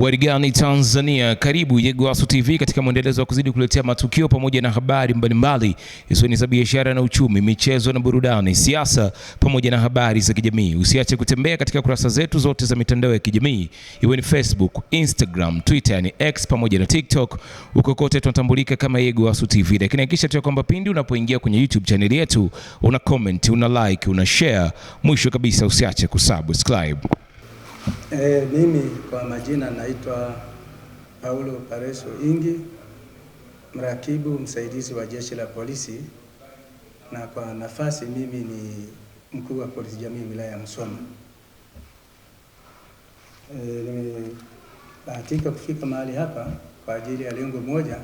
Warigani Tanzania, karibu Yegowasu TV katika mwendelezo wa kuzidi kuletea matukio pamoja na habari mbalimbali hizo za biashara na uchumi, michezo na burudani, siasa pamoja na habari za kijamii. Usiache kutembea katika kurasa zetu zote za mitandao ya kijamii, iwe ni Facebook, Instagram, Twitter, ni X pamoja na TikTok. Uko kote tunatambulika kama Yegowasu TV. Lakini hakikisha tu kwamba pindi unapoingia kwenye YouTube channel yetu una comment, una like, una share. Mwisho kabisa usiache kusubscribe. Mimi kwa majina naitwa Paulo Pareso Ingi, mrakibu msaidizi wa Jeshi la Polisi, na kwa nafasi mimi ni mkuu wa polisi jamii wilaya ya Musoma. Nimebahatika kufika mahali hapa kwa ajili ya lengo moja,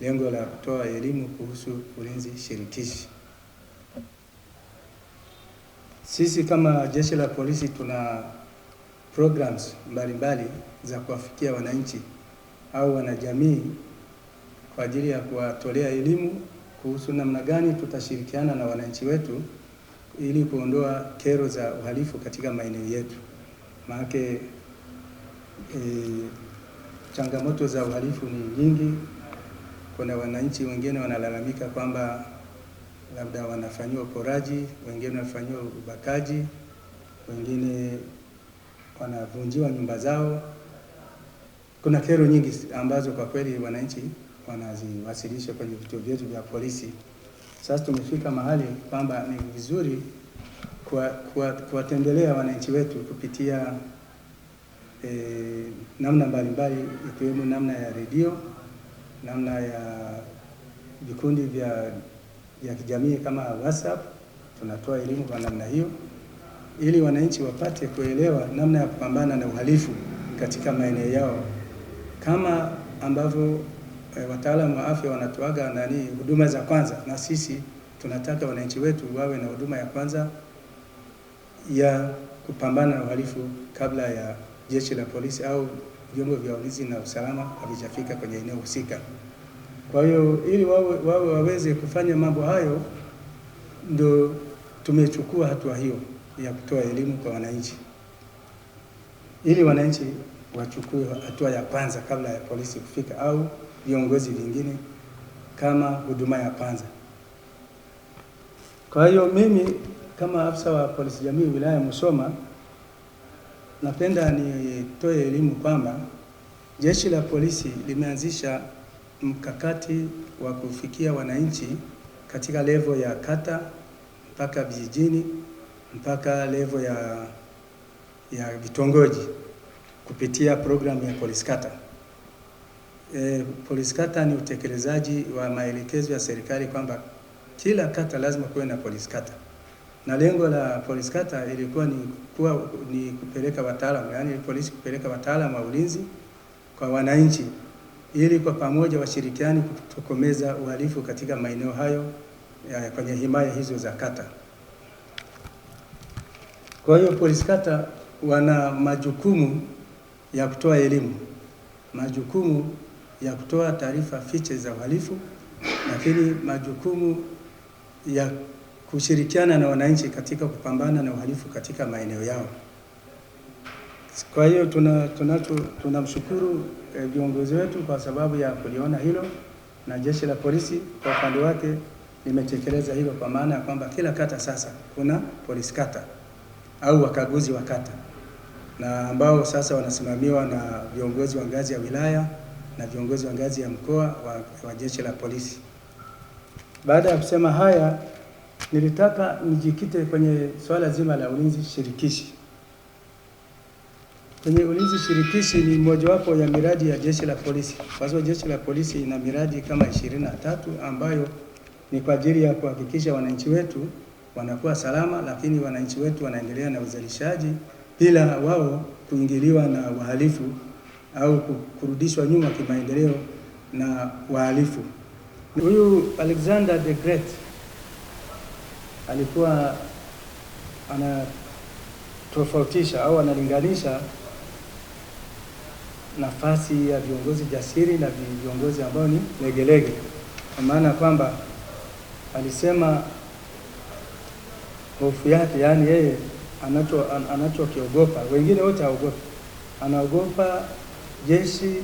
lengo la kutoa elimu kuhusu ulinzi shirikishi. Sisi kama Jeshi la Polisi tuna programs mbalimbali za kuwafikia wananchi au wanajamii kwa ajili ya kuwatolea elimu kuhusu namna gani tutashirikiana na wananchi wetu ili kuondoa kero za uhalifu katika maeneo yetu. Maana changamoto za uhalifu ni nyingi. Kuna wananchi wengine wanalalamika kwamba labda wanafanywa uporaji, wengine wanafanywa ubakaji, wengine wanavunjiwa nyumba zao. Kuna kero nyingi ambazo kwa kweli wananchi wanaziwasilisha kwenye vituo vyetu vya polisi. Sasa tumefika mahali kwamba ni vizuri kuwatembelea wananchi wetu kupitia namna mbalimbali, ikiwemo namna ya redio, namna ya vikundi vya kijamii kama WhatsApp. Tunatoa elimu kwa namna hiyo ili wananchi wapate kuelewa namna ya kupambana na uhalifu katika maeneo yao, kama ambavyo wataalamu wa afya wanatoaga huduma za kwanza, na sisi tunataka wananchi wetu wawe na huduma ya kwanza ya kupambana na uhalifu kabla ya Jeshi la Polisi au vyombo vya ulinzi na usalama havijafika kwenye eneo husika. Kwa hiyo ili waweze kufanya mambo hayo, ndio tumechukua hatua hiyo ya kutoa elimu kwa wananchi, ili wananchi wachukue hatua ya kwanza kabla ya polisi kufika au viongozi vingine kama huduma ya kwanza. Kwa hiyo mimi kama afisa wa polisi jamii wilaya ya Musoma, napenda nitoe elimu kwamba Jeshi la Polisi limeanzisha mkakati wa kufikia wananchi katika level ya kata mpaka vijijini mpaka level ya vitongoji kupitia programu ya Police Kata. Police Kata ni utekelezaji wa maelekezo ya serikali kwamba kila kata lazima kuwe na Police Kata. Na lengo la Police Kata ilikuwa ni kupeleka wataalamu, yani polisi kupeleka wataalamu wa ulinzi kwa wananchi ili kwa pamoja washirikiani kutokomeza uhalifu katika maeneo hayo kwenye himaya hizo za kata. Kwa hiyo Police Kata wana majukumu ya kutoa elimu, majukumu ya kutoa taarifa fiche za uhalifu, lakini majukumu ya kushirikiana na wananchi katika kupambana na uhalifu katika maeneo yao. Kwa hiyo tunamshukuru viongozi wetu kwa sababu ya kuliona hilo, na Jeshi la Polisi kwa upande wake limetekeleza hilo, kwa maana ya kwamba kila kata sasa kuna Police Kata au wakaguzi wa kata, na ambao sasa wanasimamiwa na viongozi wa ngazi ya wilaya na viongozi wa ngazi ya mkoa wa Jeshi la Polisi. Baada ya kusema haya, nilitaka nijikite kwenye swala zima la ulinzi shirikishi. Kwenye ulinzi shirikishi ni mojawapo ya miradi ya Jeshi la Polisi. Kwa sababu Jeshi la Polisi ina miradi kama 23 ambayo ni kwa ajili ya kuhakikisha wananchi wetu wanakuwa salama, lakini wananchi wetu wanaendelea na uzalishaji bila wao kuingiliwa na wahalifu au kurudishwa nyuma kimaendeleo na wahalifu. Huyu Alexander the Great alikuwa anatofautisha au analinganisha nafasi ya viongozi jasiri na viongozi ambao ni legelege, kwa maana kwamba alisema hofu yake, yani yeye anachokiogopa, wengine wote haogopi, anaogopa jeshi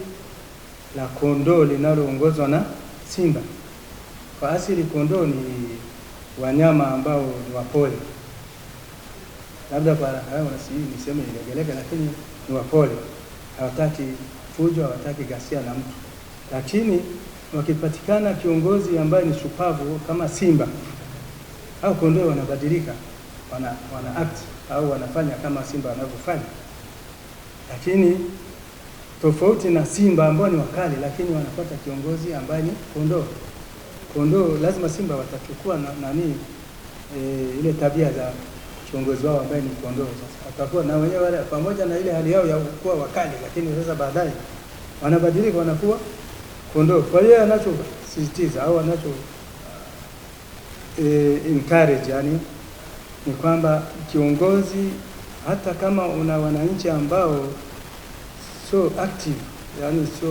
la kondoo linaloongozwa na simba. Kwa asili kondoo ni wanyama ambao ni wapole, labda kwa hayo niseme ilegeleke, lakini ni wapole, hawataki fujo, hawataki ghasia na mtu. Lakini wakipatikana kiongozi ambaye ni shupavu kama simba au kondoo, wanabadilika, wana act au wanafanya kama simba wanavyofanya. Lakini tofauti na simba ambao ni wakali, lakini wanapata kiongozi ambaye ni kondoo. Kondoo lazima simba watachukua ile tabia za kiongozi wao ambaye ni kondoo. Sasa watakuwa na wenyewe wale pamoja na ile hali yao ya kuwa wakali, lakini sasa baadaye wanabadilika, wanakuwa kondoo. Kwa hiyo anachosisitiza au encourage yani ni kwamba kiongozi, hata kama una wananchi ambao so active, yani so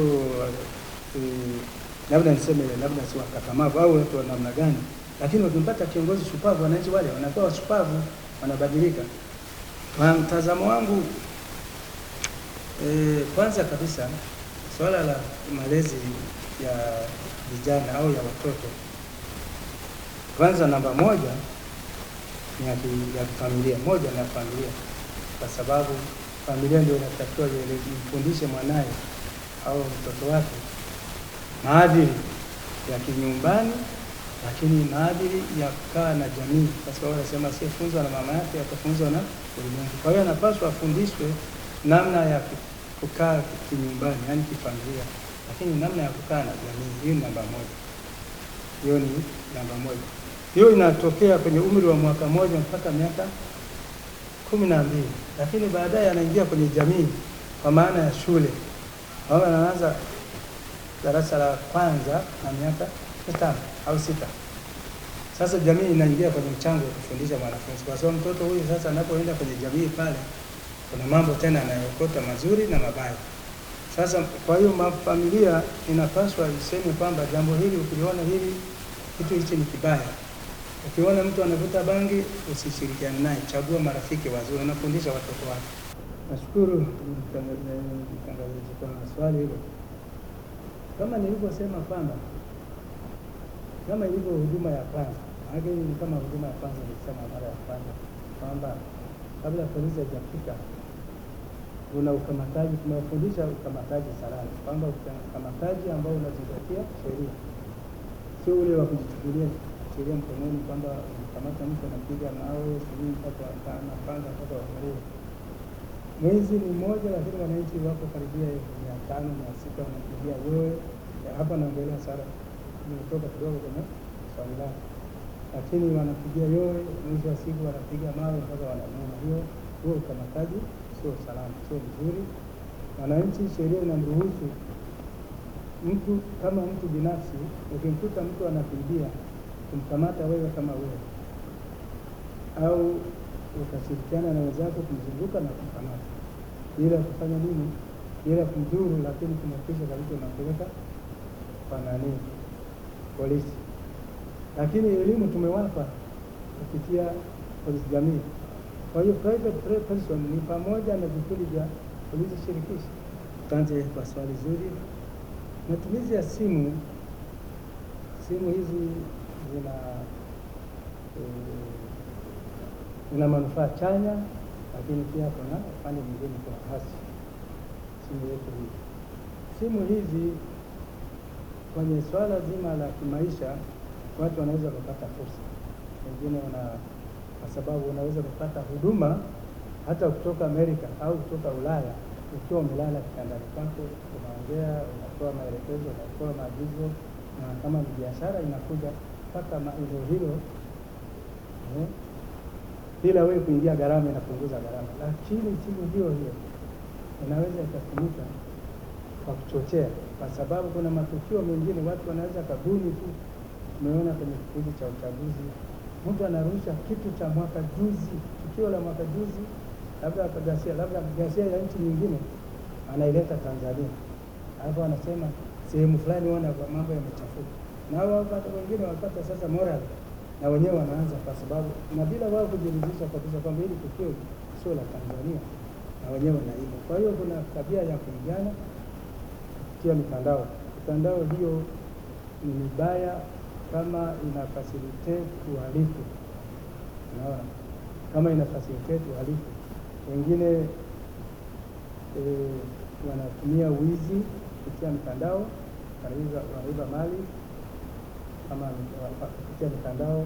labda niseme labda si wakakamavu au watu wa namna gani, lakini wakimpata kiongozi shupavu, wananchi wale wanakuwa washupavu, wanabadilika. Kwa mtazamo wangu, kwanza kabisa swala la malezi ya vijana au ya watoto, kwanza namba moja ni ya familia, kwa sababu familia ndio inatakiwa ifundishe mwanae au mtoto wake maadili ya kinyumbani, lakini maadili ya kukaa na jamii, kwa sababu wanasema asiyefunzwa na mama yake atafunzwa na ulimwengu. Kwa hiyo anapaswa afundishwe namna ya kukaa kinyumbani, yani kifamilia, lakini namna ya kukaa na jamii. Hiyo ni namba moja. Hiyo inatokea kwenye umri wa mwaka mmoja mpaka miaka 12, lakini baadaye anaingia kwenye jamii kwa maana ya shule, au anaanza darasa la kwanza na miaka 5 au 6. Sasa jamii inaingia kwenye mchango wa kufundisha mwanafunzi, kwa sababu mtoto huyu sasa anapoenda kwenye jamii pale, kuna mambo tena anayokota mazuri na mabaya. Sasa kwa hiyo familia inapaswa iseme kwamba jambo hili, ukiona hili kitu hichi ni kibaya, ukiona mtu anavuta bangi usishirikiane naye, chagua marafiki wazuri, unafundisha watoto wako. Nashukuru mtangazaji kwa swali hilo. Kama nilivyosema kwamba kama ilivyo huduma ya kwanza, hii ni kama huduma ya kwanza nilisema mara ya kwanza kwamba kabla polisi hajafika una ukamataji, tunafundisha ukamataji salama, kwamba ukamataji ambao unazingatia sheria, sio ule wa kujichukulia sheria mkononi, kwamba ukamata mtu anapiga mawe sijui mpaka anapanga mpaka waangalie. Mwezi ni mmoja, lakini wananchi wako karibia 500 600 wanapigia wewe. Hapa naongelea sana, nimetoka kidogo kwenye swali lako, lakini wanapigia yowe, mwisho wa siku wanapiga mawe mpaka wananuna. Huo ukamataji sio salama, sio vizuri. Wananchi, sheria inamruhusu mtu kama mtu binafsi, ukimkuta mtu anakimbia, kumkamata wewe kama wewe, au ukashirikiana na wenzako kumzunguka na kumkamata, bila kufanya nini, bila kumdhuru, lakini kumhakikisha kabisa unampeleka kwa polisi. Lakini elimu tumewapa kupitia polisi jamii. Kwa hiyo private person ni pamoja na vikundi vya polisi shirikishi. Asante kwa swali zuri. Matumizi ya simu hizi zina manufaa chanya, lakini pia kuna upande mwingine kwa hasi. Simu hizi kwenye swala zima la kimaisha, watu wanaweza kupata fursa. Wengine kwa sababu unaweza kupata huduma hata kutoka Amerika au kutoka Ulaya, ukiwa umelala kitandani kwako, unaongea, unatoa maelekezo, unatoa maagizo, na kama ni biashara inakuja mpaka eneo hilo, bila wewe kuingia gharama, inapunguza gharama. Lakini simu hiyo inaweza ikatumika kwa kuchochea, kwa sababu kuna matukio mengine watu wanaweza kabuni tu. Tumeona kwenye kipindi cha uchaguzi, mtu anarusha kitu cha mwaka juzi, tukio la mwaka juzi, labda ghasia ya nchi nyingine, anaileta Tanzania. Hapo anasema sehemu fulani wana mambo yamechafuka, na watu wengine wapata sasa moral, na wenyewe wanaanza, kwa sababu na bila wao kujiridhisha kabisa kwamba hili tukio sio la Tanzania, na wenyewe wanaiga. Kwa hiyo kuna tabia ya kuigana, kupitia mitandao. Mitandao hiyo ni mibaya kama ina facilitate uhalifu. Unaona, kama ina facilitate uhalifu, wengine wanatumia wizi kupitia mitandao, wanaiba mali kama kupitia mitandao.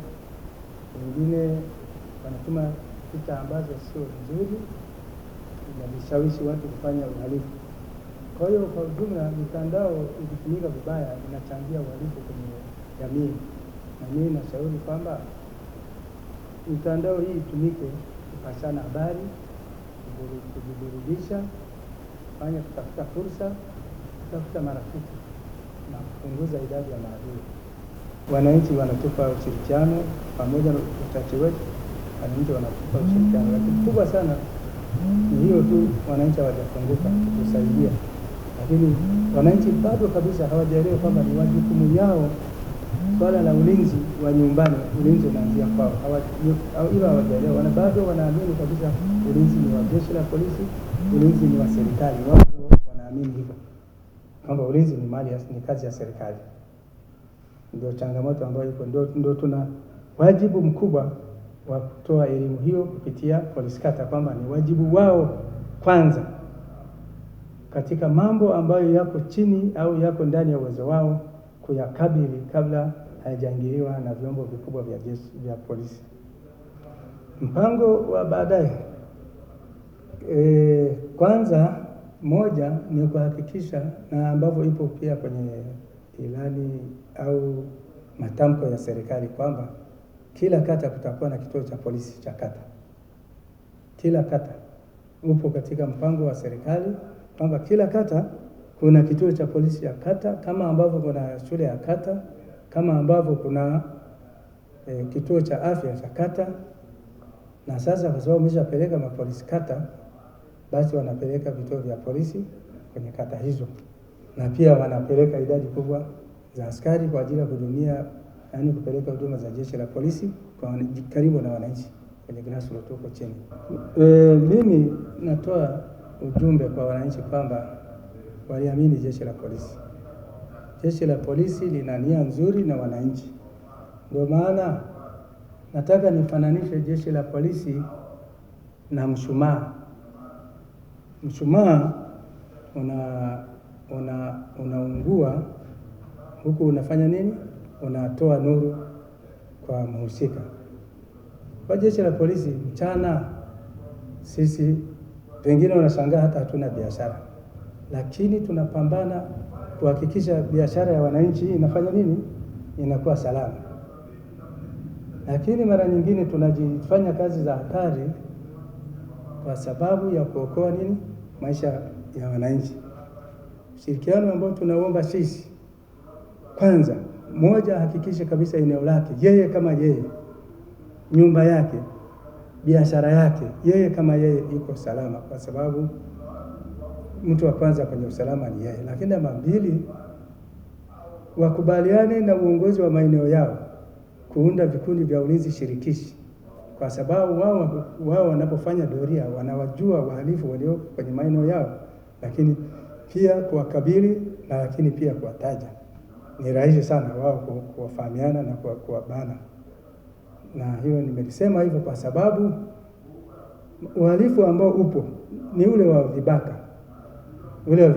Wengine wanatuma picha ambazo sio nzuri na vishawishi watu kufanya uhalifu. Kwa hiyo kwa ujumla, mitandao ikitumika vibaya inachangia uhalifu kwenye jamii, na mimi nashauri kwamba mitandao hii itumike kupashana habari, kujiburudisha, kutafuta fursa, kutafuta marafiki na kupunguza idadi ya maadui. Wananchi wanatupa ushirikiano pamoja na uchache wetu, wananchi wanatupa ushirikiano, lakini kubwa sana ni hiyo tu, wananchi hawajafunguka kusaidia. Lakini wananchi bado kabisa hawajaelewa kwamba ni wajibu yao swala la ulinzi wa nyumbani, ulinzi unaanzia kwao. Hawajaelewa, bado wanaamini kabisa ulinzi ni wa jeshi la polisi, ulinzi ni wa serikali. Wao wanaamini hivyo kwamba ulinzi ni kazi ya serikali. Ndio changamoto ambayo iko, ndio tuna wajibu mkubwa wa kutoa elimu hiyo kupitia polisi kata, kwamba ni wajibu wao kwanza katika mambo ambayo yako chini au yako ndani ya uwezo wao kuyakabili kabla hayajaingiliwa na vyombo vikubwa vya jeshi vya polisi. Mpango wa baadaye, kwanza moja ni kuhakikisha, na ambavyo ipo pia kwenye ilani au matamko ya serikali, kwamba kila kata kutakuwa na kituo cha polisi cha kata. Kila kata upo katika mpango wa serikali kwamba kila kata kuna kituo cha polisi ya kata, kama ambavyo kuna shule ya kata, kama ambavyo kuna kituo cha afya cha kata. Na sasa kwa sababu wameshapeleka mapolisi kata, basi wanapeleka vituo vya polisi kwenye kata hizo, na pia wanapeleka idadi kubwa za askari kwa ajili ya kuhudumia, yani kupeleka huduma za jeshi la polisi kwa karibu na wananchi kwenye grassroots huko chini. Mimi natoa ujumbe kwa wananchi kwamba waliamini jeshi la polisi. Jeshi la polisi lina nia nzuri na wananchi. Ndio maana nataka nifananishe jeshi la polisi na mshumaa. Mshumaa unaungua huku unafanya nini? Unatoa nuru kwa mhusika. Kwa jeshi la polisi mchana, sisi pengine unashangaa hata hatuna biashara, lakini tunapambana kuhakikisha biashara ya wananchi inafanya nini? Inakuwa salama. Lakini mara nyingine tunajifanya kazi za hatari kwa sababu ya kuokoa nini? Maisha ya wananchi. Ushirikiano ambao tunaomba sisi, kwanza, moja, hakikisha kabisa eneo lake, yeye kama yeye, nyumba yake, biashara yake, yeye kama yeye iko salama, kwa sababu mtu wa kwanza kwenye usalama ni yeye. Lakini namba mbili, wakubaliane na uongozi wa maeneo yao kuunda vikundi vya ulinzi shirikishi, kwa sababu wao wanapofanya doria wanawajua wahalifu walio kwenye maeneo yao, lakini pia kuwakabili, na lakini pia kuwataja. Ni rahisi sana wao kuwafahamiana na kuwabana. Na hiyo nimelisema hivyo kwa sababu uhalifu ambao upo ni ule wa vibaka. Ule wa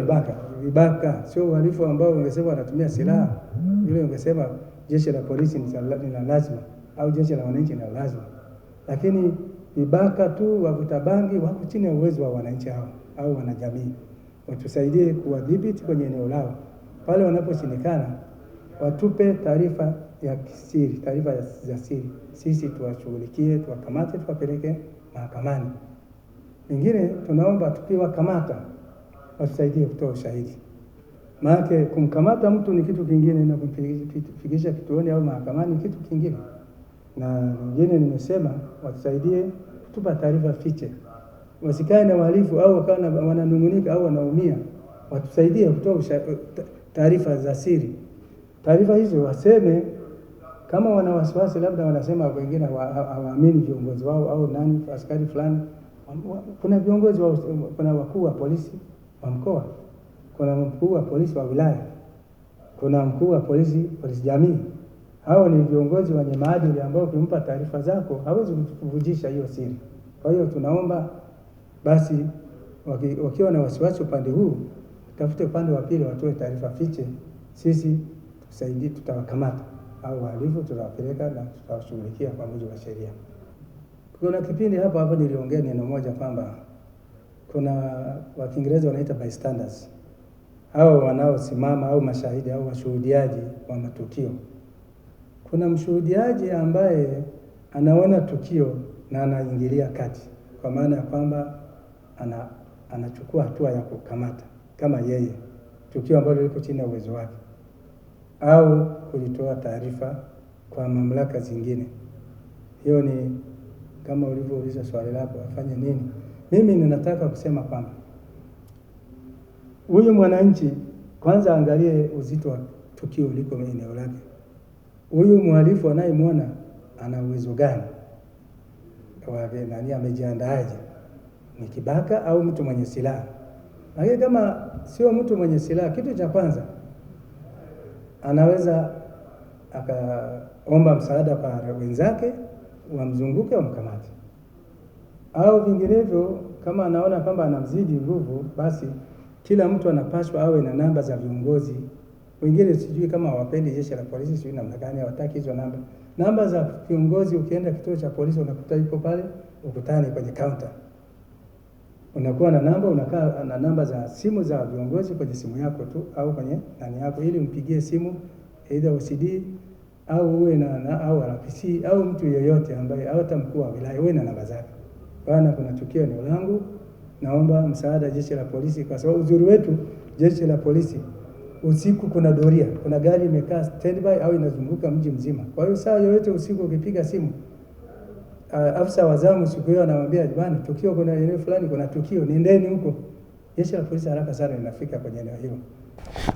vibaka sio uhalifu ambao ungesema wanatumia silaha. Yule ungesema jeshi la polisi ni lazima, au jeshi la wananchi ni lazima. Lakini vibaka tu, wavuta bangi, wako chini ya uwezo wa wananchi hao au wanajamii. Watusaidie kuwadhibiti kwenye eneo lao. Pale wanaposhindikana, watupe taarifa ya siri, taarifa za siri. Sisi tuwashughulikie, tuwakamate, tuwapeleke mahakamani. Mingine tunaomba tukiwakamata watusaidie kutoa ushahidi. Maana kumkamata mtu ni kitu kingine na kumfikisha kituoni au mahakamani ni kitu kingine. Na nyingine nimesema watusaidie kutupa taarifa fiche. Wasikae na wahalifu au wakawa wananung'unika au wanaumia, watusaidie kutoa taarifa za siri. Taarifa hizo waseme kama wana wasiwasi, labda wanasema wengine hawaamini viongozi wao au nani, askari fulani. Kuna viongozi wao, kuna wakuu wa polisi wa mkoa, kuna mkuu wa polisi wa wilaya, kuna mkuu wa polisi jamii. Hao ni viongozi wenye maadili ambao ukimpa taarifa zako hawezi kuvujisha hiyo siri. Kwa hiyo tunaomba basi wakiwa na wasiwasi upande huu, tafute upande wa pili watoe taarifa fiche. Sisi tusaidie, tutawakamata au wahalifu, tutawapeleka na tutawashughulikia kwa mujibu wa sheria. Kuna kipindi hapa niliongea neno moja kwamba kuna wa Kiingereza wanaita bystanders, hao wanaosimama au mashahidi au washuhudiaji wa matukio. Kuna mshuhudiaji ambaye anaona tukio na anaingilia kati, kwa maana ya kwamba anachukua hatua ya kukamata kama yeye tukio ambalo liko chini ya uwezo wake, au kulitoa taarifa kwa mamlaka zingine. Hiyo ni kama ulivyouliza swali lako, afanye nini? Mimi ninataka kusema kwamba huyu mwananchi kwanza angalie uzito wa tukio liko eneo lake. Huyu mhalifu anayemwona ana uwezo gani? Nani amejiandaaje? Ni kibaka au mtu mwenye silaha? Lakini kama sio mtu mwenye silaha, kitu cha kwanza anaweza akaomba msaada kwa wenzake wamzunguke wamkamate, au vinginevyo kama anaona kwamba anamzidi nguvu, basi kila mtu anapaswa awe na namba za viongozi. Wengine sijui kama hawapendi jeshi la polisi, sijui namna gani hawataki hizo namba za viongozi. Ukienda kituo cha polisi unakuta yuko pale ukutani kwenye counter, unakuwa na namba, unakaa na namba za simu za viongozi kwenye simu yako tu au kwenye nani yako, ili mpigie simu either OCD au uwe au RPC au mtu yeyote ambaye au hata mkuu wa wilaya, uwe na namba zake. Bwana, kuna tukio eneo langu, naomba msaada jeshi la polisi. Kwa sababu uzuri wetu jeshi la polisi, usiku kuna doria, kuna gari imekaa standby au inazunguka mji mzima. Kwa hiyo saa yoyote usiku ukipiga simu, afisa wa zamu siku hiyo anamwambia bwana, tukio kuna eneo fulani, kuna tukio, nendeni huko. Jeshi la polisi haraka sana linafika kwenye eneo hilo.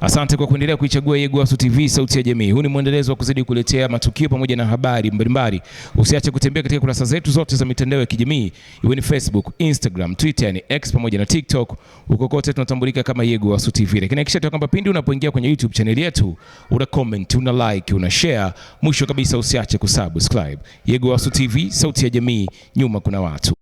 Asante kwa kuendelea kuichagua Yegowasu TV, sauti ya jamii. Huu ni mwendelezo wa kuzidi kuletea matukio pamoja na habari mbalimbali. Usiache kutembea katika kurasa zetu zote za mitandao ya kijamii, iwe ni Facebook, Instagram, Twitter, ni X pamoja na TikTok. Huko kote tunatambulika kama Yegowasu TV. Lakini hakikisha kwamba pindi unapoingia kwenye YouTube channel yetu, una comment, una like, una share. Mwisho kabisa usiache kusubscribe. Yegowasu TV, sauti ya jamii, nyuma kuna watu.